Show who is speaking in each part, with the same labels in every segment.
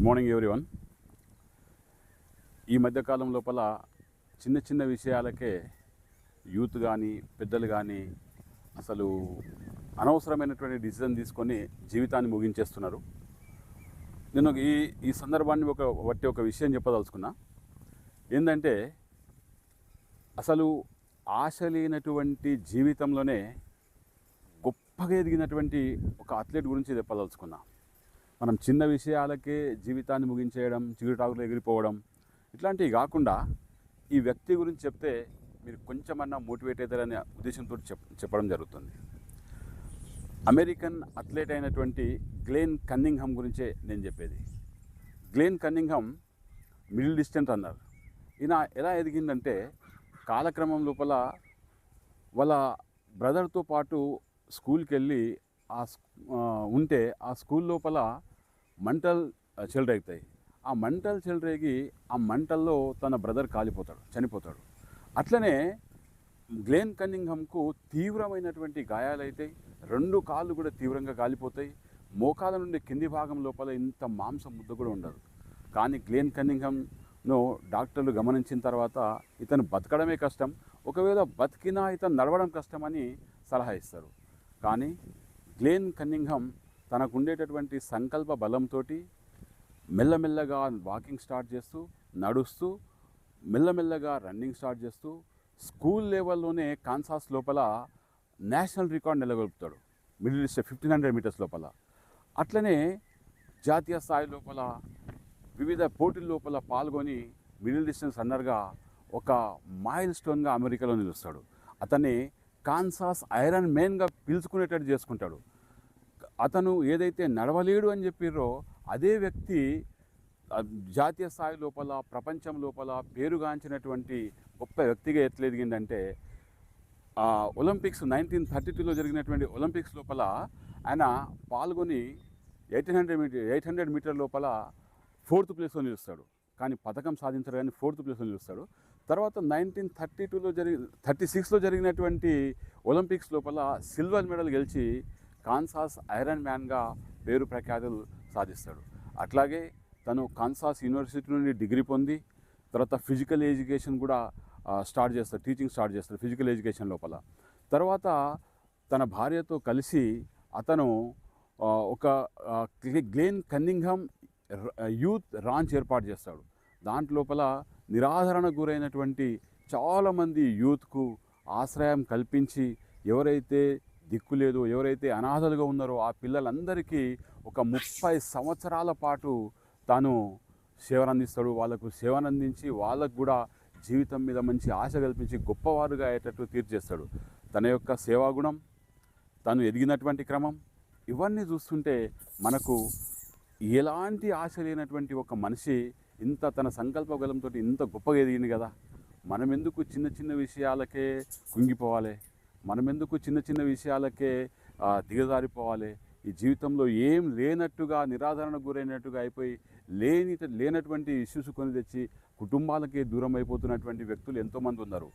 Speaker 1: Morning everyone. ఈ మధ్యకాలం లోపల చిన్న చిన్న విషయాలకే యూత్ కానీ పెద్దలు కానీ అసలు అనవసరమైనటువంటి డిసిజన్ తీసుకొని జీవితాన్ని ముగించేస్తున్నారు. నేను ఈ సందర్భాన్ని ఒక విషయం చెప్పదలుచుకున్నా. ఏంటంటే అసలు ఆశ లేనటువంటి జీవితంలోనే గొప్పగా ఎదిగినటువంటి ఒక అథ్లెట్ గురించి చెప్పదలుచుకున్నా. మనం చిన్న విషయాలకే జీవితాన్ని ముగించేయడం, చిగురుటాకులు ఎగిరిపోవడం ఇట్లాంటివి కాకుండా ఈ వ్యక్తి గురించి చెప్తే మీరు కొంచెమన్నా మోటివేట్ అవుతారనే ఉద్దేశంతో చెప్పడం జరుగుతుంది. అమెరికన్ అథ్లెట్ అయినటువంటి గ్లెన్ కన్నింగ్హామ్ గురించే నేను చెప్పేది. Glenn Cunningham middle distance runner. ఈయన ఎలా ఎదిగిందంటే కాలక్రమం లోపల వాళ్ళ బ్రదర్తో పాటు స్కూల్కి వెళ్ళి ఉంటే ఆ స్కూల్ లోపల మంటలు చెలరేగుతాయి. ఆ మంటలు చెలరేగి ఆ మంటల్లో తన బ్రదర్ చనిపోతాడు. అట్లనే గ్లెన్ కన్నింగ్హామ్కు తీవ్రమైనటువంటి గాయాలైతాయి. 2 కాళ్ళు కూడా తీవ్రంగా కాలిపోతాయి. మోకాల నుండి కింది భాగం లోపల ఇంత మాంసం ముద్ద కూడా ఉండదు. కానీ గ్లెన్ కన్నింగ్హామ్ను డాక్టర్లు గమనించిన తర్వాత ఇతను బతకడమే కష్టం, ఒకవేళ బతికినా ఇతను నడవడం కష్టమని సలహా ఇస్తారు. కానీ గ్లెన్ కన్నింగ్హామ్ తనకు ఉండేటటువంటి సంకల్ప బలంతో మెల్లమెల్లగా వాకింగ్ స్టార్ట్ చేస్తూ, నడుస్తూ, మెల్లమెల్లగా రన్నింగ్ స్టార్ట్ చేస్తూ స్కూల్ లెవెల్లోనే కాన్సాస్ లోపల నేషనల్ రికార్డ్ నెలకొల్పుతాడు. మిడిల్ డిస్టెన్స్ 1500 మీటర్స్ లోపల. అట్లనే జాతీయ స్థాయి లోపల వివిధ పోటీల లోపల పాల్గొని మిడిల్ డిస్టెన్స్ రన్నర్గా ఒక మైల్ స్టోన్గా అమెరికాలో నిలుస్తాడు. అతన్ని కాన్సాస్ ఐరన్ మ్యాన్గా పిలుచుకునేటట్టు చేసుకుంటాడు. అతను ఏదైతే నడవలేడు అని చెప్పిర్రో అదే వ్యక్తి జాతీయ స్థాయి లోపల, ప్రపంచం లోపల పేరుగాంచినటువంటి గొప్ప వ్యక్తిగా ఎట్లా ఎదిగిందంటే ఒలింపిక్స్ 1932లో జరిగినటువంటి ఒలింపిక్స్ లోపల ఆయన పాల్గొని 800 మీటర్ లోపల 4th ప్లేస్లో నిలుస్తాడు. కానీ పథకం సాధించారు, కానీ 4th ప్లేస్లో నిలుస్తాడు. తర్వాత 1936లో జరిగినటువంటి ఒలింపిక్స్ లోపల సిల్వర్ మెడల్ గెలిచి కాన్సాస్ ఐరన్ మ్యాన్గా పేరు ప్రఖ్యాతులు సాధిస్తాడు. అట్లాగే తను కాన్సాస్ యూనివర్సిటీ నుండి డిగ్రీ పొంది తర్వాత ఫిజికల్ ఎడ్యుకేషన్ కూడా టీచింగ్ స్టార్ట్ చేస్తాడు ఫిజికల్ ఎడ్యుకేషన్ లోపల. తర్వాత తన భార్యతో కలిసి అతను ఒక గ్లెన్ కన్నింగ్హామ్ యూత్ రాంచ్ ఏర్పాటు చేస్తాడు. దాంట్లోపల నిరాదరణకు గురైనటువంటి చాలామంది యూత్కు ఆశ్రయం కల్పించి, ఎవరైతే దిక్కు లేదో, ఎవరైతే అనాథలుగా ఉన్నారో ఆ పిల్లలందరికీ ఒక 30 సంవత్సరాల పాటు తాను సేవనందిస్తాడు. వాళ్ళకు సేవనందించి వాళ్ళకు కూడా జీవితం మీద మంచి ఆశ కల్పించి గొప్పవారుగా అయ్యేటట్టు తీర్చేస్తాడు. తన యొక్క సేవాగుణం, తను ఎదిగినటువంటి క్రమం ఇవన్నీ చూస్తుంటే మనకు ఎలాంటి ఆశ లేనటువంటి ఒక మనిషి ఇంత తన సంకల్ప బలంతో ఇంత గొప్పగా ఎదిగింది కదా. మనం ఎందుకు చిన్న చిన్న విషయాలకే కుంగిపోవాలి? మనం ఎందుకు చిన్న చిన్న విషయాలకే దిగజారిపోవాలి? ఈ జీవితంలో ఏం లేనట్టుగా, నిరాదరణకు గురైనట్టుగా అయిపోయి లేనటువంటి ఇష్యూస్ కొని తెచ్చి కుటుంబాలకే దూరం అయిపోతున్నటువంటి వ్యక్తులు ఎంతోమంది ఉన్నారు.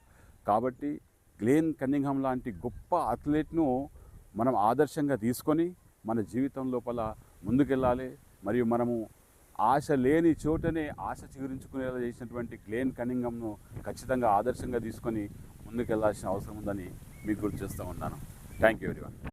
Speaker 1: కాబట్టి గ్లెన్ కన్నింగ్హామ్ లాంటి గొప్ప అథ్లెట్ను మనం ఆదర్శంగా తీసుకొని మన జీవితం లోపల ముందుకెళ్ళాలి. మరియు మనము ఆశ లేని చోటనే ఆశ చిగురించుకునేలా చేసినటువంటి గ్లెన్ కన్నింగ్హామ్ను ఖచ్చితంగా ఆదర్శంగా తీసుకొని ముందుకెళ్లాల్సిన అవసరం ఉందని మీకు గుర్తు చేస్తూ ఉన్నాను. Thank you everyone.